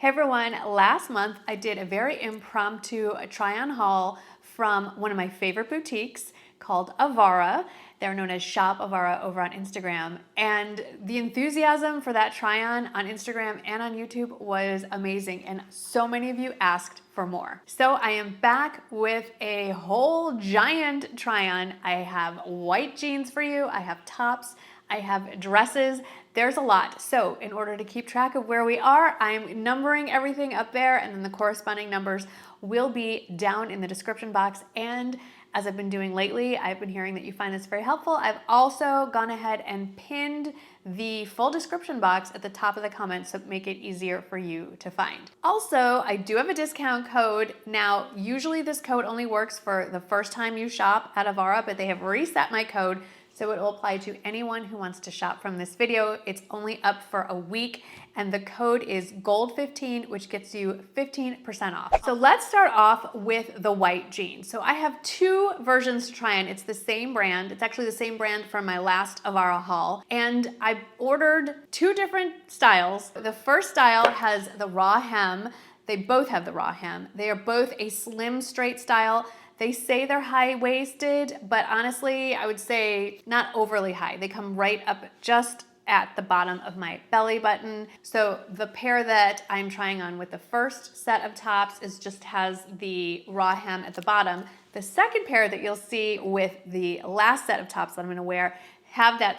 Hey everyone, last month I did a very impromptu try-on haul from one of my favorite boutiques called Avara. They're known as Shop Avara over on Instagram. And the enthusiasm for that try-on on Instagram and on YouTube was amazing. And so many of you asked for more. So I am back with a whole giant try-on. I have white jeans for you. I have tops. I have dresses. There's a lot. So in order to keep track of where we are, I'm numbering everything up there, and then the corresponding numbers will be down in the description box. And as I've been doing lately, I've been hearing that you find this very helpful. I've also gone ahead and pinned the full description box at the top of the comments to make it easier for you to find. Also, I do have a discount code. Now, usually this code only works for the first time you shop at Avara, but they have reset my code, so it will apply to anyone who wants to shop from this video. It's only up for a week, and the code is GOLD15, which gets you 15% off. So let's start off with the white jeans. So I have two versions to try on. It's the same brand. It's actually the same brand from my last Avara haul. And I ordered two different styles. The first style has the raw hem. They both have the raw hem. They are both a slim straight style. They say they're high-waisted, but honestly, I would say not overly high. They come right up just at the bottom of my belly button. So the pair that I'm trying on with the first set of tops is just has the raw hem at the bottom. The second pair that you'll see with the last set of tops that I'm gonna wear have that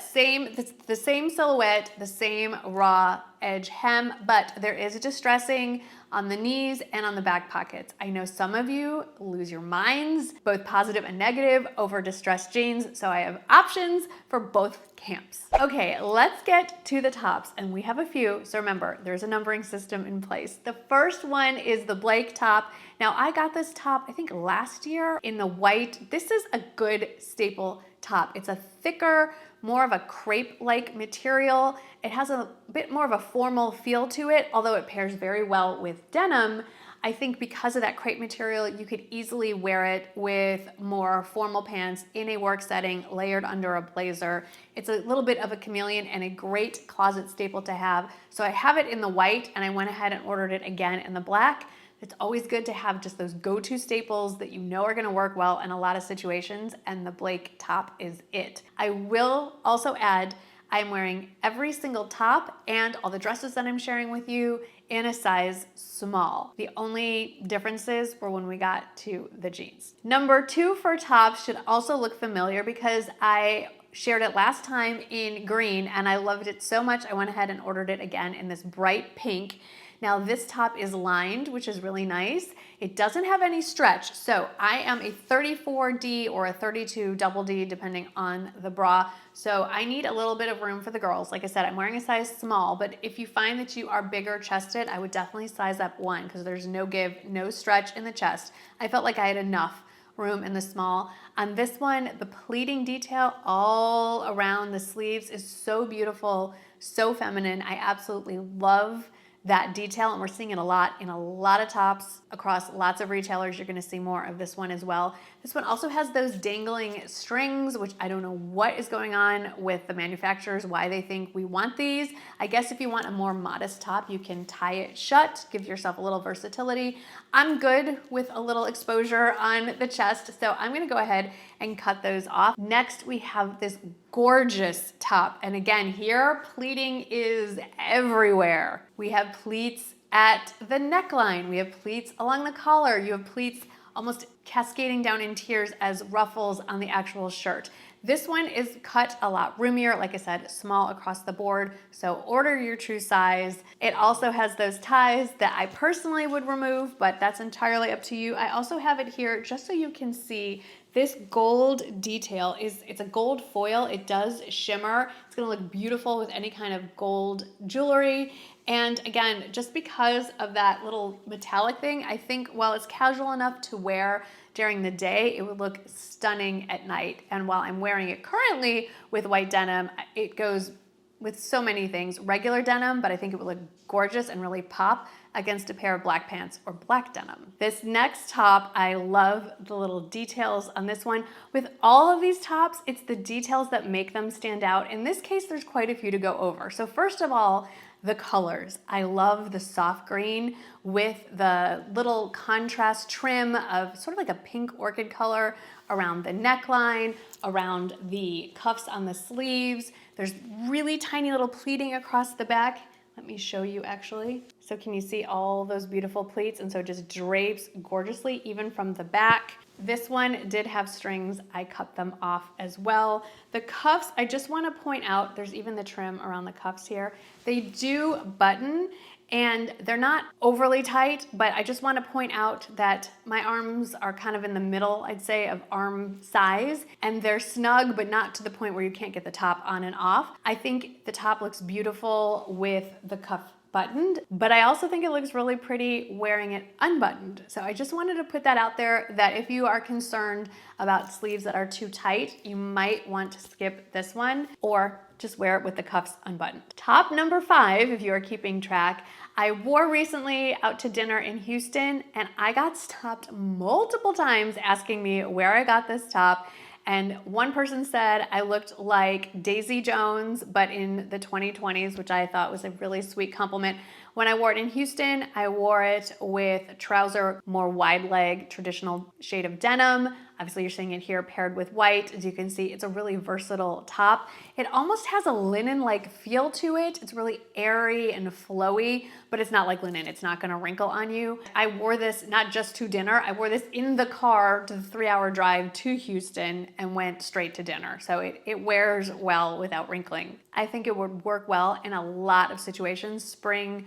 the same silhouette, the same raw edge hem, but there is a distressing on the knees and on the back pockets. I know some of you lose your minds, both positive and negative, over distressed jeans, so I have options for both camps. Okay, let's get to the tops, and we have a few, so remember, there's a numbering system in place. The first one is the Blake top. Now, I got this top, I think last year, in the white. This is a good staple top. It's a thicker, more of a crepe-like material. It has a bit more of a formal feel to it, although it pairs very well with denim. I think because of that crepe material, you could easily wear it with more formal pants in a work setting, layered under a blazer. It's a little bit of a chameleon and a great closet staple to have. So I have it in the white, and I went ahead and ordered it again in the black. It's always good to have just those go-to staples that you know are gonna work well in a lot of situations, and the Blake top is it. I will also add, I'm wearing every single top and all the dresses that I'm sharing with you in a size small. The only differences were when we got to the jeans. Number two for tops should also look familiar because I shared it last time in green and I loved it so much I went ahead and ordered it again in this bright pink. Now this top is lined, which is really nice. It doesn't have any stretch, so I am a 34D or a 32 double D depending on the bra, so I need a little bit of room for the girls. Like I said, I'm wearing a size small, but if you find that you are bigger chested, I would definitely size up one because there's no give, no stretch in the chest. I felt like I had enough room in the small. On this one, the pleating detail all around the sleeves is so beautiful, so feminine. I absolutely love that detail, and we're seeing it a lot in a lot of tops across lots of retailers. You're gonna see more of this one as well. This one also has those dangling strings, which I don't know what is going on with the manufacturers, why they think we want these. I guess if you want a more modest top, you can tie it shut, give yourself a little versatility. I'm good with a little exposure on the chest, so I'm gonna go ahead and cut those off. Next, we have this gorgeous top. And again, here, pleating is everywhere. We have pleats at the neckline. We have pleats along the collar. You have pleats almost cascading down in tiers as ruffles on the actual shirt. This one is cut a lot roomier, like I said, small across the board, so order your true size. It also has those ties that I personally would remove, but that's entirely up to you. I also have it here just so you can see this gold detail. It's a gold foil. It does shimmer. It's gonna look beautiful with any kind of gold jewelry. And again, just because of that little metallic thing, I think while it's casual enough to wear during the day, it would look stunning at night. And while I'm wearing it currently with white denim, it goes with so many things. Regular denim, but I think it would look gorgeous and really pop against a pair of black pants or black denim. This next top, I love the little details on this one. With all of these tops, it's the details that make them stand out. In this case, there's quite a few to go over. So first of all, the colors. I love the soft green with the little contrast trim of sort of like a pink orchid color around the neckline, around the cuffs on the sleeves. There's really tiny little pleating across the back. Let me show you actually. So can you see all those beautiful pleats? And so it just drapes gorgeously even from the back. This one did have strings. I cut them off as well. The cuffs, I just want to point out, there's even the trim around the cuffs here. They do button and they're not overly tight, but I just want to point out that my arms are kind of in the middle, I'd say, of arm size, and they're snug, but not to the point where you can't get the top on and off. I think the top looks beautiful with the cuff buttoned, but I also think it looks really pretty wearing it unbuttoned. So I just wanted to put that out there that if you are concerned about sleeves that are too tight, you might want to skip this one or just wear it with the cuffs unbuttoned. Top number 5, if you are keeping track, I wore recently out to dinner in Houston and I got stopped multiple times asking me where I got this top. And one person said I looked like Daisy Jones, but in the 2020s, which I thought was a really sweet compliment. When I wore it in Houston, I wore it with trouser, more wide leg, traditional shade of denim. Obviously you're seeing it here paired with white. As you can see, it's a really versatile top. It almost has a linen-like feel to it. It's really airy and flowy, but it's not like linen. It's not gonna wrinkle on you. I wore this not just to dinner, I wore this in the car to the 3-hour drive to Houston and went straight to dinner. So it wears well without wrinkling. I think it would work well in a lot of situations, spring,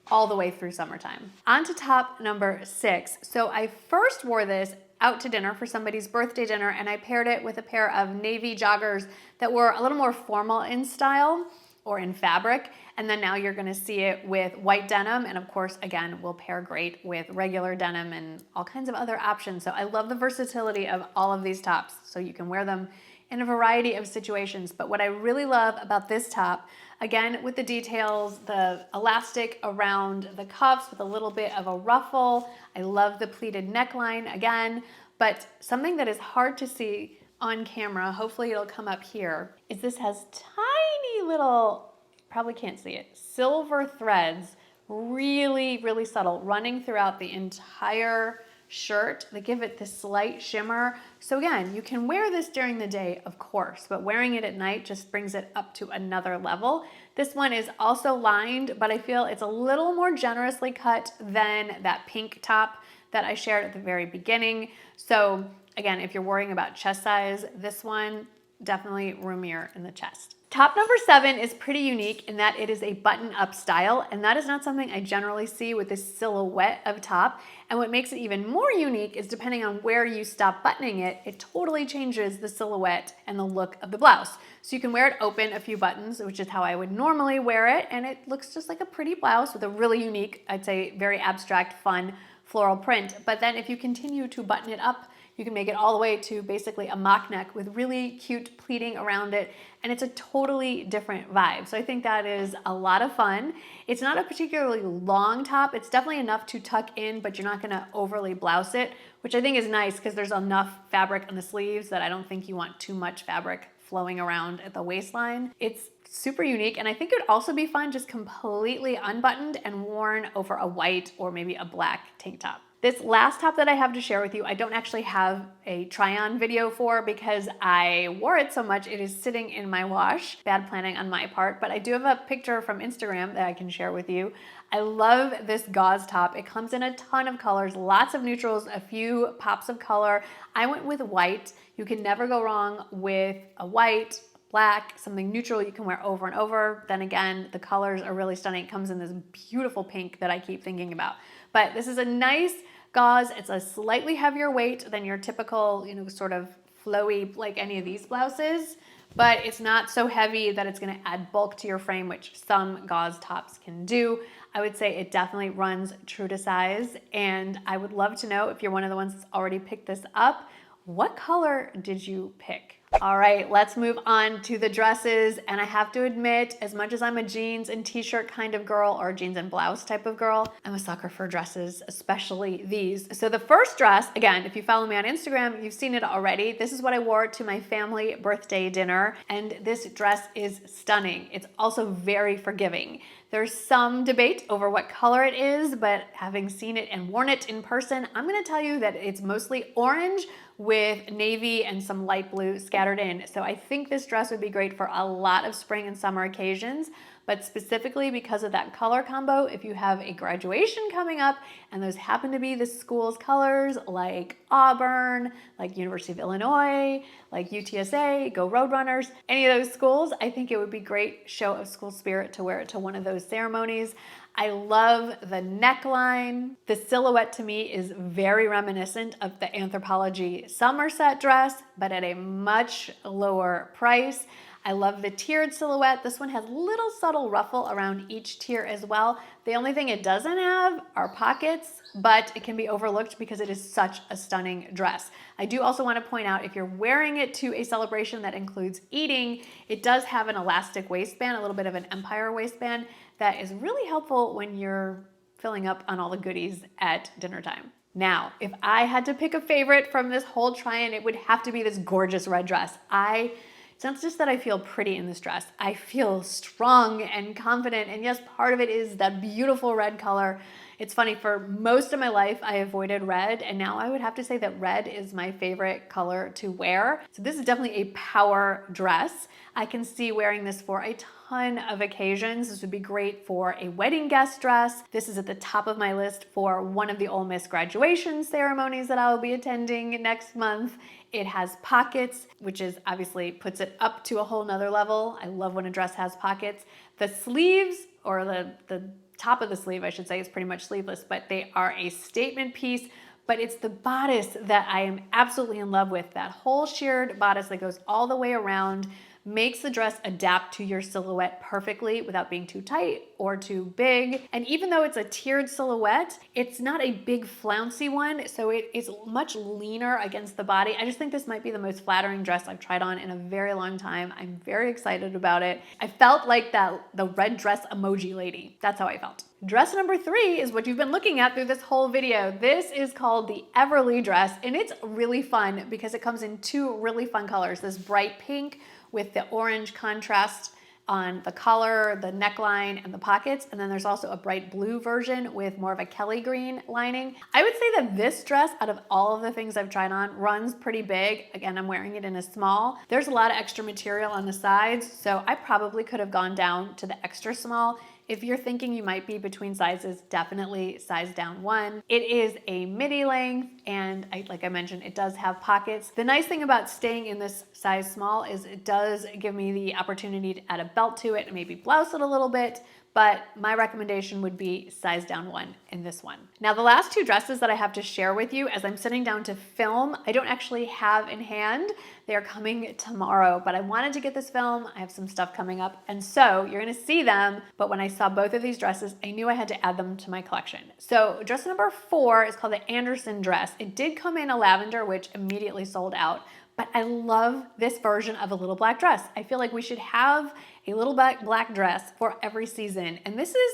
all the way through summertime. On to top number 6. So I first wore this out to dinner for somebody's birthday dinner and I paired it with a pair of navy joggers that were a little more formal in style or in fabric. And then now you're gonna see it with white denim and of course, again, will pair great with regular denim and all kinds of other options. So I love the versatility of all of these tops. So you can wear them in a variety of situations. But what I really love about this top, again, with the details, the elastic around the cuffs with a little bit of a ruffle. I love the pleated neckline again, but something that is hard to see on camera, hopefully it'll come up here, is this has tiny little, probably can't see it, silver threads, really, really subtle, running throughout the entire shirt that give it this slight shimmer. So again, you can wear this during the day, of course, but wearing it at night just brings it up to another level. This one is also lined, but I feel it's a little more generously cut than that pink top that I shared at the very beginning. So again, if you're worrying about chest size, this one definitely roomier in the chest. Top number 7 is pretty unique in that it is a button-up style, and that is not something I generally see with this silhouette of top. And what makes it even more unique is depending on where you stop buttoning it, it totally changes the silhouette and the look of the blouse. So you can wear it open a few buttons, which is how I would normally wear it, and it looks just like a pretty blouse with a really unique, I'd say very abstract, fun floral print. But then if you continue to button it up, you can make it all the way to basically a mock neck with really cute pleating around it, and it's a totally different vibe. So I think that is a lot of fun. It's not a particularly long top. It's definitely enough to tuck in, but you're not gonna overly blouse it, which I think is nice because there's enough fabric on the sleeves that I don't think you want too much fabric flowing around at the waistline. It's super unique, and I think it would also be fun just completely unbuttoned and worn over a white or maybe a black tank top. This last top that I have to share with you, I don't actually have a try-on video for because I wore it so much, it is sitting in my wash. Bad planning on my part, but I do have a picture from Instagram that I can share with you. I love this gauze top. It comes in a ton of colors, lots of neutrals, a few pops of color. I went with white. You can never go wrong with a white, black, something neutral you can wear over and over. Then again, the colors are really stunning. It comes in this beautiful pink that I keep thinking about. But this is a nice gauze. It's a slightly heavier weight than your typical, sort of flowy, like any of these blouses, but it's not so heavy that it's gonna add bulk to your frame, which some gauze tops can do. I would say it definitely runs true to size, and I would love to know if you're one of the ones that's already picked this up, what color did you pick? All right, let's move on to the dresses. And I have to admit, as much as I'm a jeans and t-shirt kind of girl or jeans and blouse type of girl, I'm a sucker for dresses, especially these. So the first dress, again, if you follow me on Instagram, you've seen it already. This is what I wore to my family birthday dinner. And this dress is stunning. It's also very forgiving. There's some debate over what color it is, but having seen it and worn it in person, I'm gonna tell you that it's mostly orange with navy and some light blue scattered in. So I think this dress would be great for a lot of spring and summer occasions, but specifically because of that color combo, if you have a graduation coming up and those happen to be the school's colors, like Auburn, like University of Illinois, like UTSA, Go Roadrunners, any of those schools, I think it would be great show of school spirit to wear it to one of those ceremonies. I love the neckline. The silhouette to me is very reminiscent of the Anthropologie Somerset dress, but at a much lower price. I love the tiered silhouette. This one has little subtle ruffle around each tier as well. The only thing it doesn't have are pockets, but it can be overlooked because it is such a stunning dress. I do also want to point out, if you're wearing it to a celebration that includes eating, it does have an elastic waistband, a little bit of an empire waistband that is really helpful when you're filling up on all the goodies at dinner time. Now, if I had to pick a favorite from this whole try-on, it would have to be this gorgeous red dress. It's not just that I feel pretty in this dress, I feel strong and confident, and yes, part of it is that beautiful red color. It's funny, for most of my life, I avoided red, and now I would have to say that red is my favorite color to wear. So this is definitely a power dress. I can see wearing this for a ton of occasions. This would be great for a wedding guest dress. This is at the top of my list for one of the Ole Miss graduation ceremonies that I will be attending next month. It has pockets, which is obviously puts it up to a whole nother level. I love when a dress has pockets. The sleeves, or the top of the sleeve, I should say, is pretty much sleeveless, but they are a statement piece. But it's the bodice that I am absolutely in love with. That whole sheared bodice that goes all the way around makes the dress adapt to your silhouette perfectly without being too tight or too big. And even though it's a tiered silhouette, it's not a big flouncy one, so it is much leaner against the body. I just think this might be the most flattering dress I've tried on in a very long time. I'm very excited about it. I felt like the red dress emoji lady. That's how I felt. Dress number 3 is what you've been looking at through this whole video. This is called the Everly dress, and it's really fun because it comes in 2 really fun colors. This bright pink with the orange contrast on the collar, the neckline, and the pockets. And then there's also a bright blue version with more of a Kelly green lining. I would say that this dress, out of all of the things I've tried on, runs pretty big. Again, I'm wearing it in a small. There's a lot of extra material on the sides, so I probably could have gone down to the extra small. If you're thinking you might be between sizes, definitely size down 1. It is a midi length, and like I mentioned, it does have pockets. The nice thing about staying in this size small is it does give me the opportunity to add a belt to it and maybe blouse it a little bit, but my recommendation would be size down 1 in this one. Now, the last 2 dresses that I have to share with you as I'm sitting down to film, I don't actually have in hand. They are coming tomorrow, but I wanted to get this film. I have some stuff coming up, and so you're gonna see them, but when I saw both of these dresses, I knew I had to add them to my collection. So dress number 4 is called the Anderson dress. It did come in a lavender, which immediately sold out, but I love this version of a little black dress. I feel like we should have a little black dress for every season. And this is,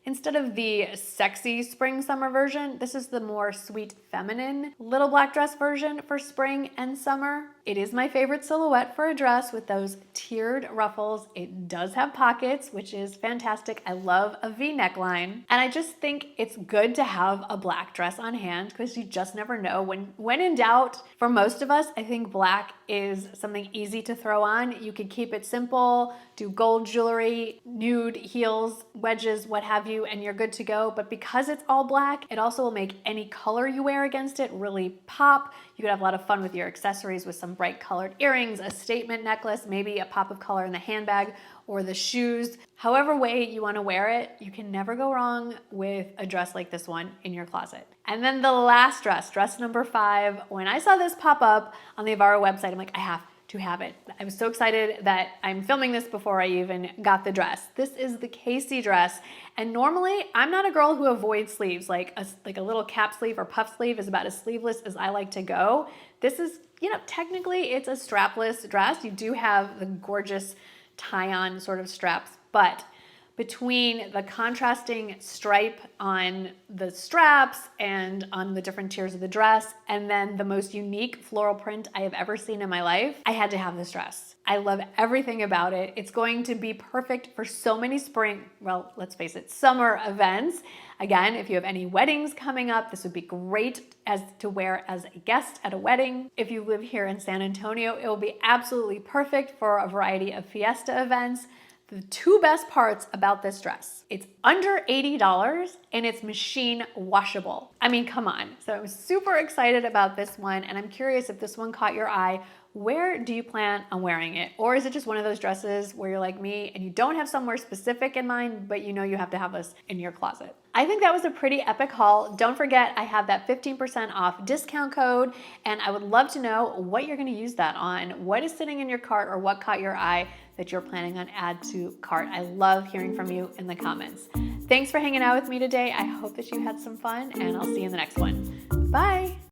instead of the sexy spring summer version, this is the more sweet feminine little black dress version for spring and summer. It is my favorite silhouette for a dress with those tiered ruffles. It does have pockets, which is fantastic. I love a V neckline. And I just think it's good to have a black dress on hand because you just never know. When in doubt, for most of us, I think black is something easy to throw on. You could keep it simple, do gold jewelry, nude heels, wedges, what have you, and you're good to go. But because it's all black, it also will make any color you wear against it really pop. You could have a lot of fun with your accessories with some bright colored earrings, a statement necklace, maybe a pop of color in the handbag or the shoes. However way you want to wear it, you can never go wrong with a dress like this one in your closet. And then the last dress number 5, when I saw this pop up on the Avara website, I'm like, I have to have it. I was so excited that I'm filming this before I even got the dress. This is the Kayce dress. And normally I'm not a girl who avoids sleeves. Like a little cap sleeve or puff sleeve is about as sleeveless as I like to go. This is, technically it's a strapless dress. You do have the gorgeous tie-on sort of straps, but between the contrasting stripe on the straps and on the different tiers of the dress, and then the most unique floral print I have ever seen in my life, I had to have this dress. I love everything about it. It's going to be perfect for so many let's face it, summer events. Again, if you have any weddings coming up, this would be great to wear as a guest at a wedding. If you live here in San Antonio, it will be absolutely perfect for a variety of fiesta events. The two best parts about this dress, it's under $80 and it's machine washable. I mean, come on. So I'm super excited about this one, and I'm curious if this one caught your eye. Where do you plan on wearing it? Or is it just one of those dresses where you're like me and you don't have somewhere specific in mind, but you know you have to have this in your closet? I think that was a pretty epic haul. Don't forget, I have that 15% off discount code, and I would love to know what you're gonna use that on. What is sitting in your cart or what caught your eye that you're planning on add to cart? I love hearing from you in the comments. Thanks for hanging out with me today. I hope that you had some fun, and I'll see you in the next one. Bye.